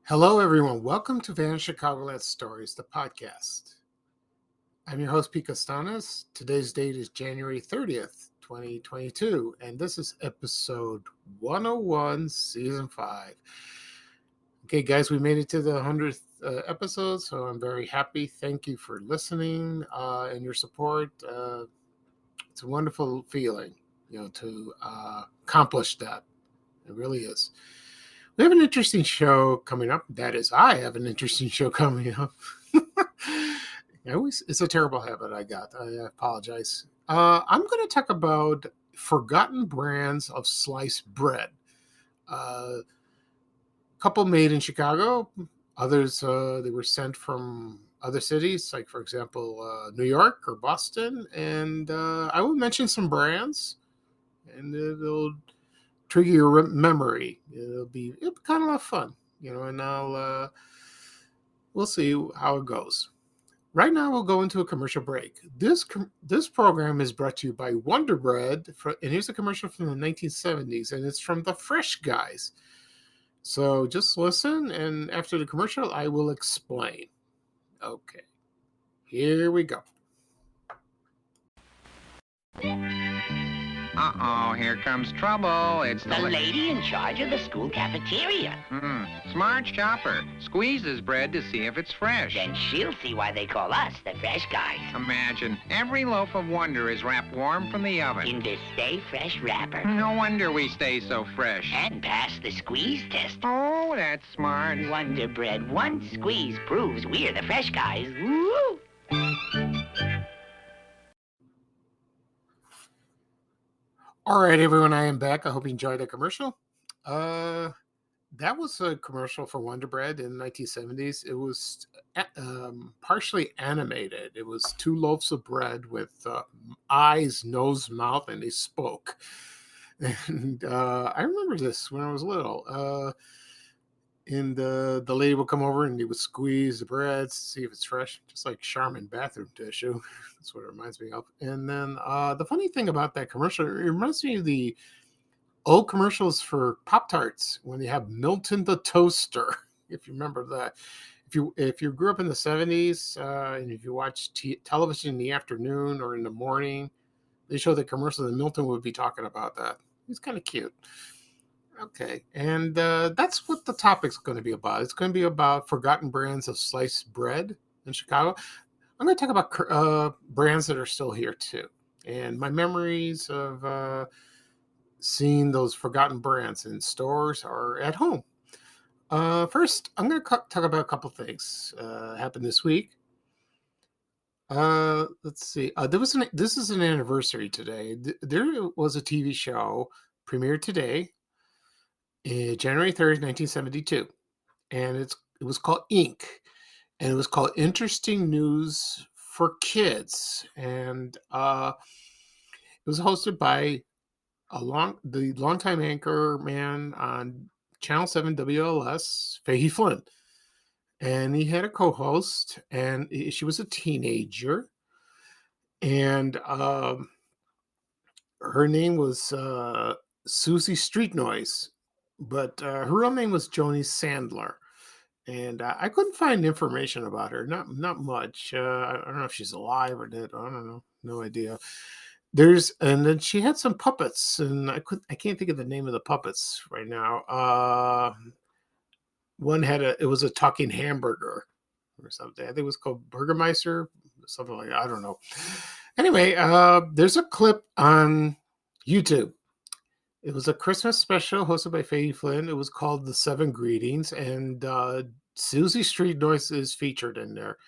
Hello, everyone. Welcome to Van Chicagoland Stories, the podcast. I'm your host, Pete Costanas. Today's date is January 30th, 2022, and this is episode 101, season 5. Okay, guys, we made it to the 100th episode, so I'm very happy. Thank you for listening and your support. It's a wonderful feeling, to accomplish that. It really is. We have an interesting show coming up. That is, I have an interesting show coming up. It's a terrible habit I got. I apologize. I'm going to talk about forgotten brands of sliced bread. A couple made in Chicago. Others, they were sent from other cities, like, for example, New York or Boston. And I will mention some brands, and it'll trigger your memory. It'll be kind of a lot of fun, and we'll see how it goes. Right now, we'll go into a commercial break. This program is brought to you by Wonder Bread, and here's a commercial from the 1970s, and it's from the Fresh Guys. So just listen, and after the commercial, I will explain. Okay, here we go. Uh-oh, here comes trouble. It's The lady in charge of the school cafeteria. Smart shopper. Squeezes bread to see if it's fresh. Then she'll see why they call us the Fresh Guys. Imagine, every loaf of Wonder is wrapped warm from the oven. In this Stay Fresh wrapper. No wonder we stay so fresh. And pass the squeeze test. Oh, that's smart. Wonder Bread, one squeeze proves we're the Fresh Guys. Woo! All right, everyone, I am back. I hope you enjoyed the commercial. That was a commercial for Wonder Bread in the 1970s. It was partially animated. It was two loaves of bread with eyes, nose, mouth, and they spoke. And I remember this when I was little. And the lady would come over and they would squeeze the bread to see if it's fresh, just like Charmin bathroom tissue. That's what it reminds me of. And then the funny thing about that commercial, it reminds me of the old commercials for Pop-Tarts when they have Milton the Toaster, if you remember that. If you grew up in the 70s and if you watch television in the afternoon or in the morning, they show the commercial and Milton would be talking about that. He's kind of cute. Okay, and that's what the topic's going to be about. It's going to be about forgotten brands of sliced bread in Chicago. I'm going to talk about brands that are still here too, and my memories of seeing those forgotten brands in stores or at home. First, I'm going to talk about a couple things happened this week. Let's see. This is an anniversary today. There was a TV show premiered today. January 3rd, 1972. And it was called Ink. And it was called Interesting News for Kids. And it was hosted by the longtime anchor man on Channel 7 WLS, Fahey Flynn. And he had a co-host, and she was a teenager. And her name was Susie Street Noise. But her real name was Joni Sandler, and I couldn't find information about her. Not much. I don't know if she's alive or dead. I don't know. No idea. And then she had some puppets, and I can't think of the name of the puppets right now. One it was a talking hamburger or something. I think it was called Burgermeister, something like that. I don't know. Anyway, there's a clip on YouTube. It was a Christmas special hosted by Fahey Flynn. It was called The 7 Greetings, and Susie Street Noise is featured in there.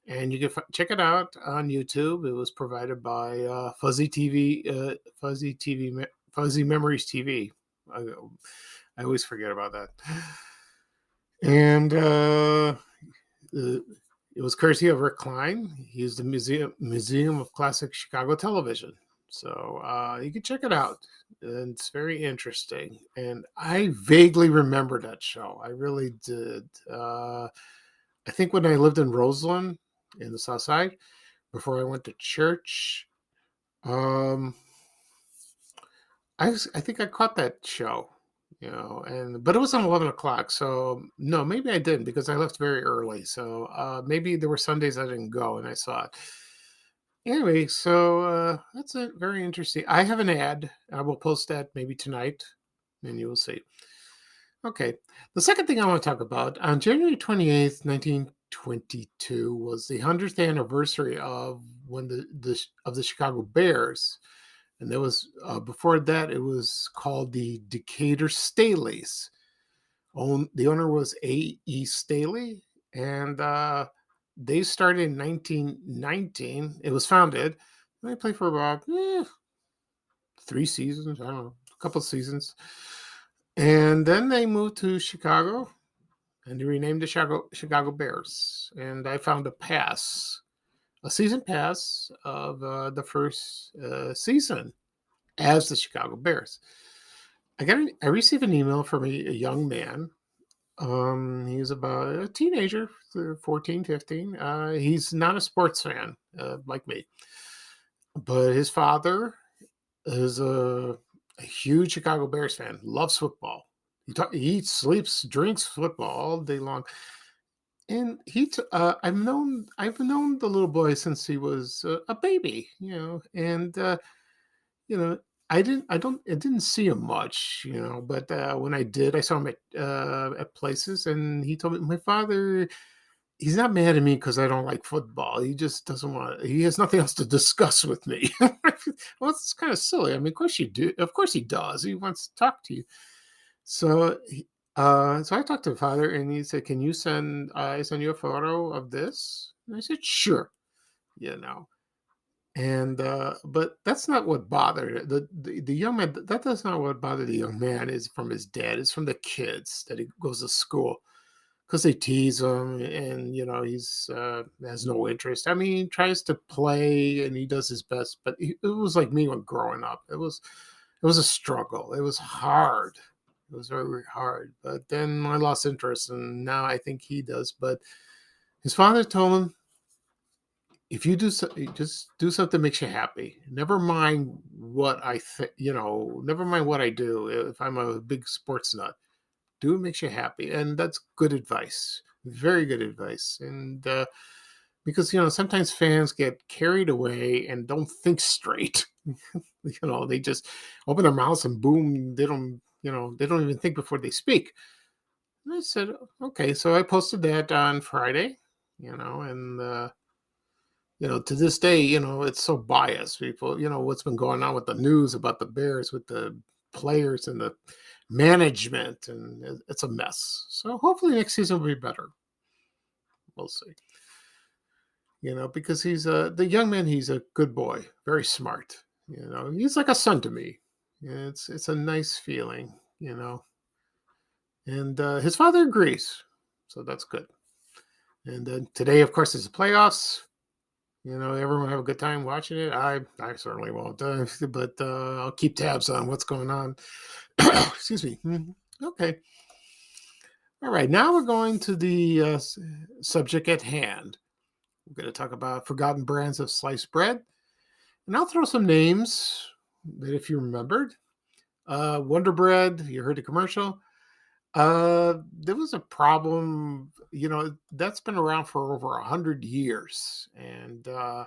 And you can check it out on YouTube. It was provided by Fuzzy Memories TV. I always forget about that. And it was courtesy of Rick Klein. He's the Museum of Classic Chicago Television. So you can check it out. And it's very interesting. And I vaguely remember that show. I really did. I think when I lived in Roseland in the South Side, before I went to church, I think I caught that show. but it was on 11 o'clock. So no, maybe I didn't because I left very early. So maybe there were Sundays I didn't go and I saw it. Anyway, so that's it. Very interesting. I have an ad. I will post that maybe tonight, and you will see. Okay. The second thing I want to talk about on January 28th, 1922 was the 100th anniversary of when the Chicago Bears, and there was before that it was called the Decatur Staleys. The owner was A.E. Staley, and they started in 1919. It was founded. They played for about 3 seasons. I don't know, a couple of seasons, and then they moved to Chicago, and they renamed the Chicago Bears. And I found a season pass of the first season as the Chicago Bears. I received an email from a young man. He was about a teenager, 14, 15. He's not a sports fan like me, but his father is a huge Chicago Bears fan, loves football. He eats, sleeps, drinks football all day long. And I've known the little boy since he was a baby, and you know, I didn't see him much, but when I did, I saw him at places, and he told me my father. He's not mad at me because I don't like football. He just doesn't want. He has nothing else to discuss with me. Well, it's kind of silly. I mean, of course you do. Of course he does. He wants to talk to you. So, so I talked to the father, and he said, "Can you I send you a photo of this?" And I said, "Sure." You know, and but that's not what bothered the young man. That's not what bothered the young man. Is from his dad. It's from the kids that he goes to school because they tease him, and he's has no interest. I mean, he tries to play and he does his best, but it was like me when growing up. It was a struggle. It was hard. It was very, very hard. But then I lost interest, and now I think he does. But his father told him, if you just do something that makes you happy. Never mind what I think. Never mind what I do. If I'm a big sports nut, do what makes you happy, and that's good advice. Very good advice. And because sometimes fans get carried away and don't think straight. They just open their mouths and boom, they don't even think before they speak. And I said, okay, so I posted that on Friday, and to this day, it's so biased. People, what's been going on with the news about the Bears, with the players and the management, and it's a mess. So hopefully next season will be better. We'll see. Because he's the young man. He's a good boy, very smart. He's like a son to me. It's a nice feeling. And his father agrees, so that's good. And then today, of course, is the playoffs. Everyone have a good time watching it. I certainly won't, but I'll keep tabs on what's going on. Excuse me. Okay. All right. Now we're going to the subject at hand. We're going to talk about forgotten brands of sliced bread. And I'll throw some names that if you remembered. Wonder Bread, you heard the commercial. There was a problem, that's been around for over 100 years. And it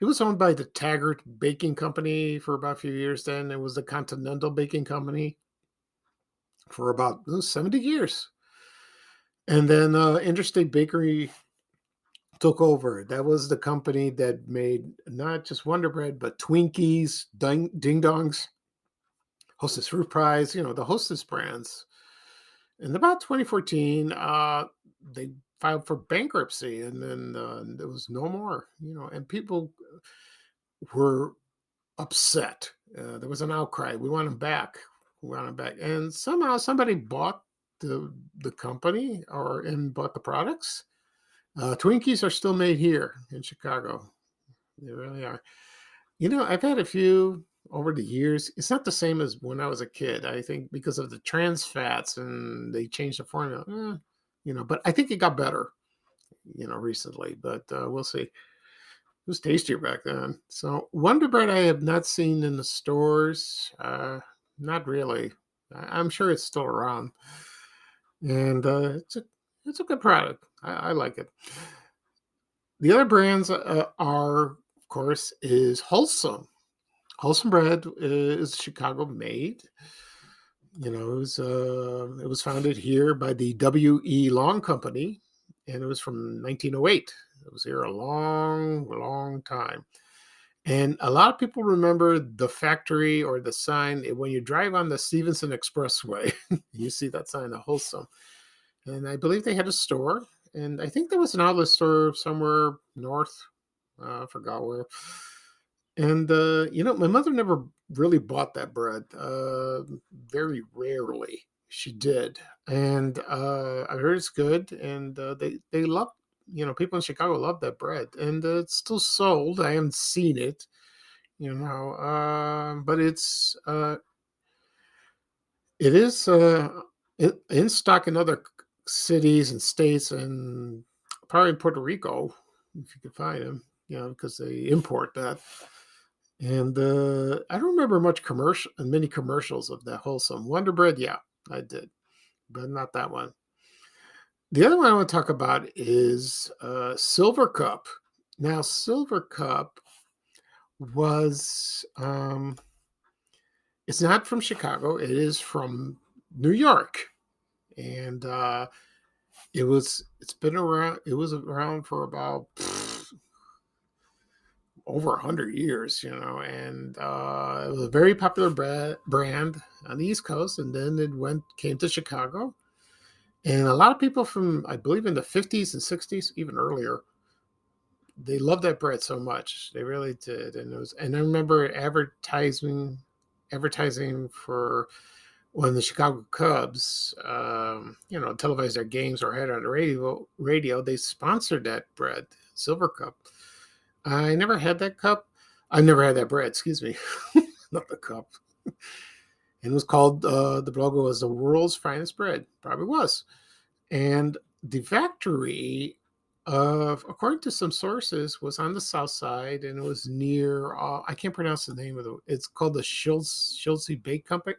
was owned by the Taggart Baking Company for about a few years. Then it was the Continental Baking Company for about 70 years. And then Interstate Bakery took over. That was the company that made not just Wonder Bread, but Twinkies, Ding Dongs, Hostess Fruit Pies, the Hostess brands. In about 2014, they filed for bankruptcy, and then there was no more, and people were upset. There was an outcry. We want them back. We want them back. And somehow somebody bought the company and bought the products. Twinkies are still made here in Chicago. They really are. I've had a few over the years. It's not the same as when I was a kid. I think because of the trans fats and they changed the formula. But I think it got better, recently. But we'll see. It was tastier back then. So Wonder Bread I have not seen in the stores. Not really. I'm sure it's still around, and it's a good product. I like it. The other brands are, of course, is Wholesome. Wholesome bread is Chicago made. It was founded here by the W.E. Long Company, and it was from 1908. It was here a long, long time. And a lot of people remember the factory or the sign when you drive on the Stevenson Expressway. You see that sign, the Wholesome. And I believe they had a store, and I think there was an outlet store somewhere north. I forgot where. And my mother never really bought that bread. Very rarely she did, and I heard it's good, and they love. People in Chicago love that bread, and it's still sold. I haven't seen it, but it is in stock in other cities and states, and probably in Puerto Rico if you could find them. Because they import that. And I don't remember many commercials of that Wholesome Wonder Bread. Yeah, I did, but not that one. The other one I want to talk about is Silver Cup. Now, Silver Cup was it's not from Chicago. It is from New York, and it's been around. It was around for about over 100 years, and it was a very popular brand on the East Coast, and then it came to Chicago, and a lot of people from, I believe, in the 50s and 60s, even earlier, they loved that bread so much. They really did. And I remember advertising for when the Chicago Cubs, televised their games or had it on the radio, they sponsored that bread, Silver Cup. I never had that cup. I never had that bread, excuse me. Not the cup. And it was called, the logo was the world's finest bread. Probably was. And the factory, according to some sources, was on the south side, and it was near, I can't pronounce the name of it's called the Schulze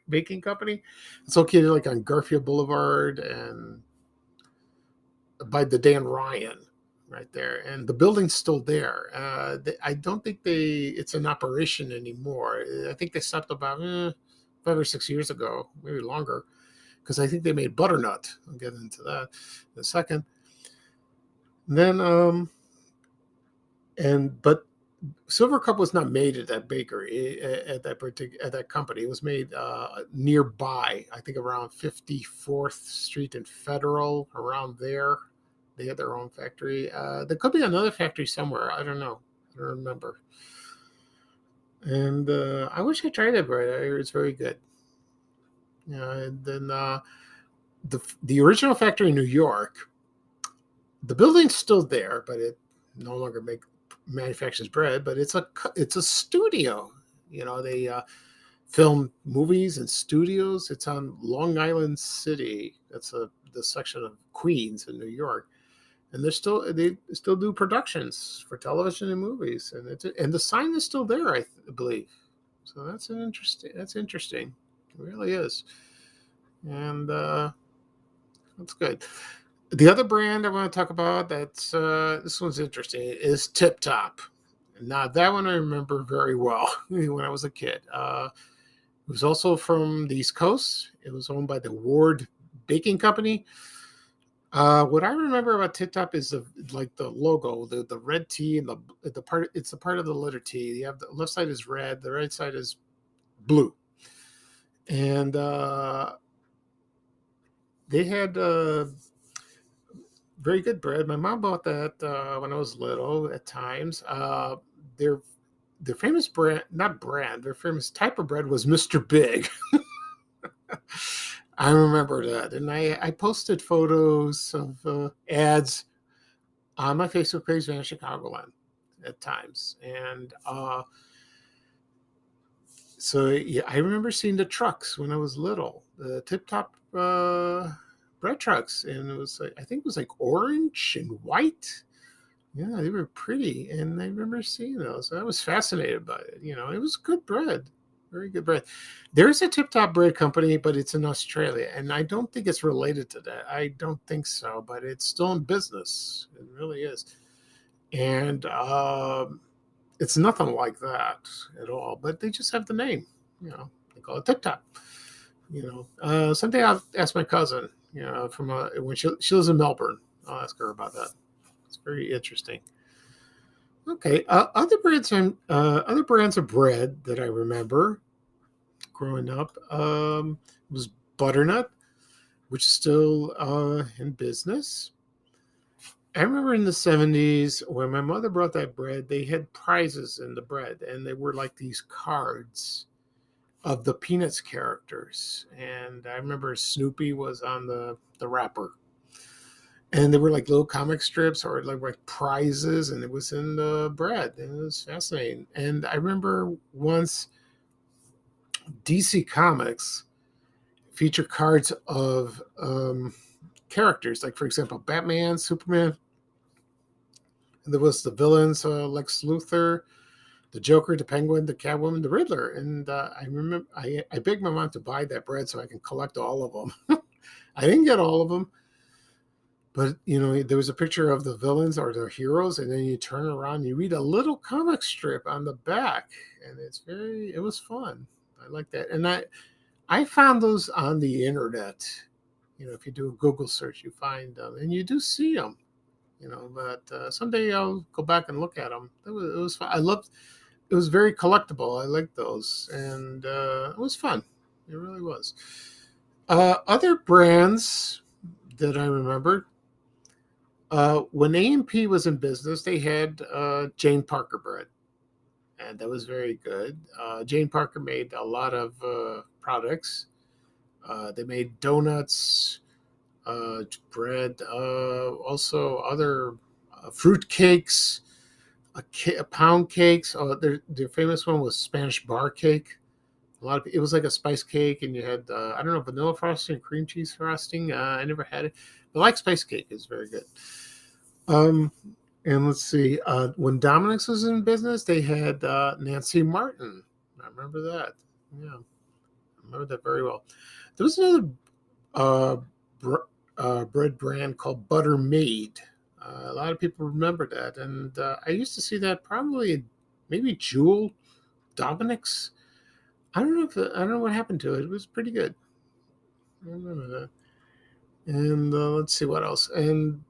Baking Company. It's located like on Garfield Boulevard and by the Dan Ryan. Right there, and the building's still there. I don't think it's in operation anymore. I think they stopped about 5 or 6 years ago, maybe longer, because I think they made Butternut. I'll get into that in a second. And then, but Silver Cup was not made at that bakery at that company. It was made nearby. I think around 54th Street and Federal, around there. They had their own factory. There could be another factory somewhere. I don't know. I don't remember. And I wish I tried that bread. I hear it's very good. And then the original factory in New York, the building's still there, but it no longer manufactures bread. But it's a studio. They film movies and studios. It's on Long Island City. That's the section of Queens in New York. And they still do productions for television and movies, and the sign is still there, I believe. So that's interesting. It really is, and that's good. The other brand I want to talk about this one's interesting is Tip Top. Now that one I remember very well when I was a kid. It was also from the East Coast. It was owned by the Ward Baking Company. What I remember about Tip Top is the logo, the red T, and the part. It's the part of the letter T. You have the left side is red, the right side is blue, and they had very good bread. My mom bought that when I was little. At times, their famous their famous type of bread was Mr. Big. I remember that, and I posted photos of ads on my Facebook page in Chicagoland at times, and so yeah, I remember seeing the trucks when I was little, the Tip Top bread trucks, and it was I think it was like orange and white. Yeah, they were pretty, and I remember seeing those. I was fascinated by it. It was good bread, very good bread. There's a Tip Top Bread Company, but it's in Australia, and I don't think it's related to that. I don't think so, but it's still in business. It really is, and it's nothing like that at all. But they just have the name. They call it Tip Top. Someday I'll ask my cousin. From when she lives in Melbourne, I'll ask her about that. It's very interesting. Okay, other brands of bread that I remember growing up was Butternut, which is still in business. I remember in the 70s when my mother brought that bread, they had prizes in the bread, and they were like these cards of the Peanuts characters. And I remember Snoopy was on the wrapper. And they were like little comic strips or like prizes, and it was in the bread. And it was fascinating. And I remember once DC Comics featured cards of characters, like, for example, Batman, Superman. And there was the villains, Lex Luthor, the Joker, the Penguin, the Catwoman, the Riddler. And I remember I begged my mom to buy that bread so I can collect all of them. I didn't get all of them. But, there was a picture of the villains or the heroes, and then you turn around and you read a little comic strip on the back, and it was fun. I like that. And I found those on the internet. If you do a Google search, you find them, and you do see them, but someday I'll go back and look at them. It was fun. It was very collectible. I liked those, and it was fun. It really was. Other brands that I remember, when A&P was in business, they had Jane Parker bread, and that was very good. Jane Parker made a lot of products. They made donuts, bread, also other fruit cakes, pound cakes. Their famous one was Spanish bar cake. It was like a spice cake, and you had I don't know, vanilla frosting, cream cheese frosting. I never had it, but I like spice cake. It's very good. And let's see, when Dominick's was in business, they had Nancy Martin. I remember that. Yeah, I remember that very well. There was another bread brand called Butter Maid. A lot of people remember that, and I used to see that probably maybe Jewel, Dominick's. I don't know what happened to it. It was pretty good. I remember that. And let's see what else. And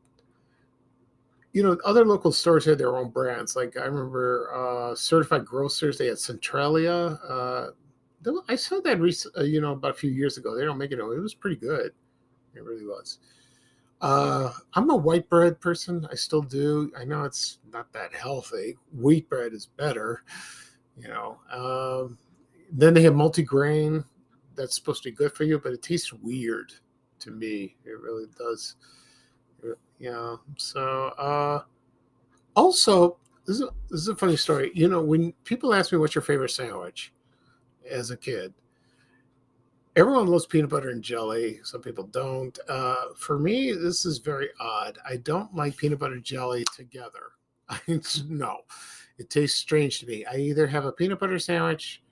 other local stores had their own brands. Like I remember Certified Grocers. They had Centralia. I saw that about a few years ago. They don't make it anymore. It was pretty good. It really was. I'm a white bread person. I still do. I know it's not that healthy. Wheat bread is better. Then they have multigrain. That's supposed to be good for you, but it tastes weird to me. It really does. So also, this is a funny story. When people ask me what's your favorite sandwich as a kid, everyone loves peanut butter and jelly. Some people don't. For me, this is very odd. I don't like peanut butter and jelly together. No, it tastes strange to me. I either have a peanut butter sandwich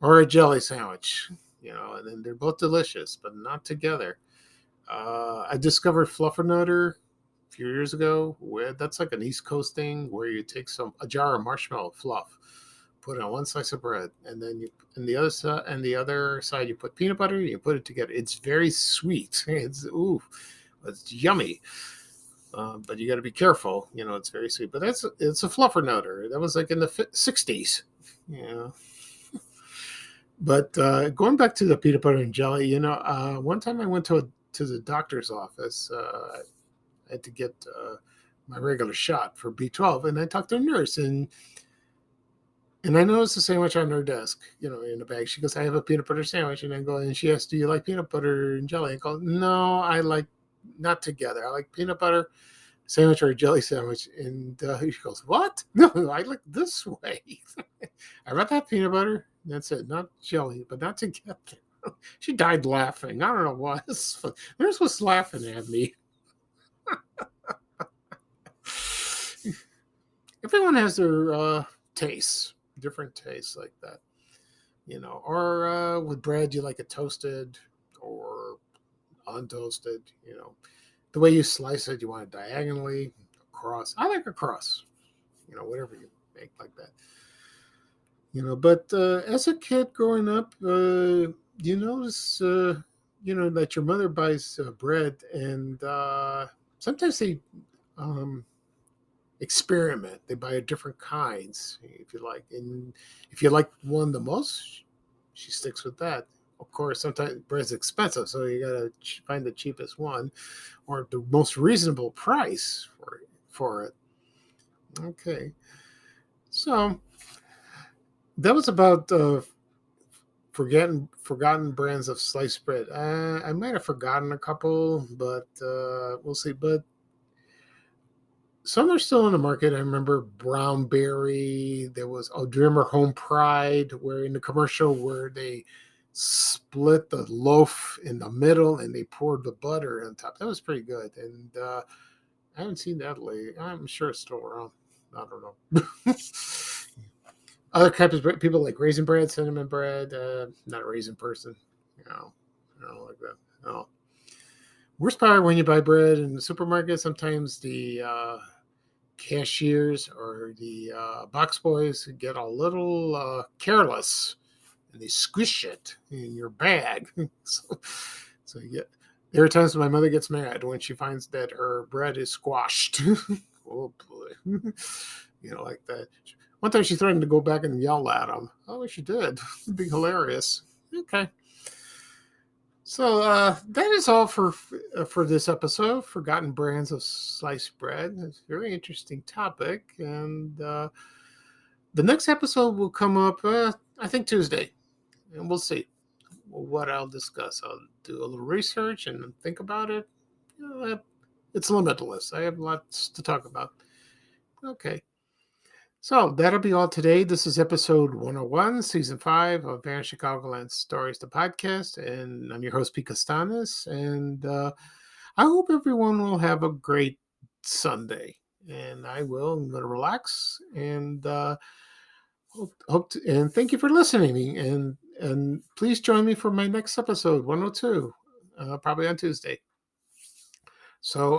or a jelly sandwich, and then they're both delicious, but not together. I discovered Fluffernutter a few years ago. That's like an East Coast thing where you take a jar of marshmallow fluff, put it on one slice of bread, and then the other side you put peanut butter and you put it together. It's very sweet. It's yummy. But you got to be careful. It's very sweet. But it's a Fluffernutter. That was like in the 60s. But going back to the peanut butter and jelly, one time I went to the doctor's office. I had to get my regular shot for B12, and I talked to a nurse, and I noticed the sandwich on her desk, in the bag. She goes, "I have a peanut butter sandwich," and I go, and she asked, "Do you like peanut butter and jelly?" I go, "No, I like not together. I like peanut butter sandwich or a jelly sandwich." And she goes, "What? No, I like this way. I rather have peanut butter. That's it, not jelly, but not together." She died laughing. I don't know why. The nurse was laughing at me. Everyone has their tastes, different tastes like that. or with bread, you like it toasted or untoasted, the way you slice it, you want it diagonally, across. I like across, whatever you make like that. But as a kid growing up, you notice, that your mother buys bread, and sometimes they um, experiment. They buy different kinds, if you like, and if you like one the most, she sticks with that. Of course, sometimes bread's expensive, so you gotta find the cheapest one or the most reasonable price for it. Okay, so that was about forgotten brands of sliced bread. I might have forgotten a couple, but we'll see. But some are still in the market. I remember Brown Berry. There was do you remember Home Pride, where in the commercial where they split the loaf in the middle and they poured the butter on top. That was pretty good. And I haven't seen that lately. I'm sure it's still around. I don't know. Other types of bread, people like raisin bread, cinnamon bread. Not a raisin person. I don't like that. No. Worst part when you buy bread in the supermarket, sometimes the cashiers or the box boys get a little careless and they squish it in your bag. so you get. There are times when my mother gets mad when she finds that her bread is squashed. Oh boy, like that. One time she threatened to go back and yell at him. Oh, she did. It'd be hilarious. Okay. So that is all for this episode. Forgotten brands of sliced bread. It's a very interesting topic, and the next episode will come up. I think Tuesday, and we'll see what I'll discuss. I'll do a little research and think about it. It's limitless. I have lots to talk about. Okay. So that'll be all today. This is episode 101, season 5 of Van Chicagoland Stories, the podcast. And I'm your host, Pete Costanis. And I hope everyone will have a great Sunday. And I will. I'm going to relax. And and thank you for listening. And please join me for my next episode, 102, probably on Tuesday. So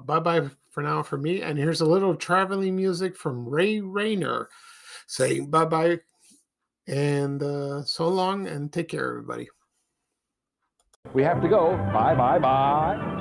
bye-bye for now for me. And here's a little traveling music from Ray Rayner saying bye-bye and so long and take care, everybody. We have to go. Bye, bye, bye.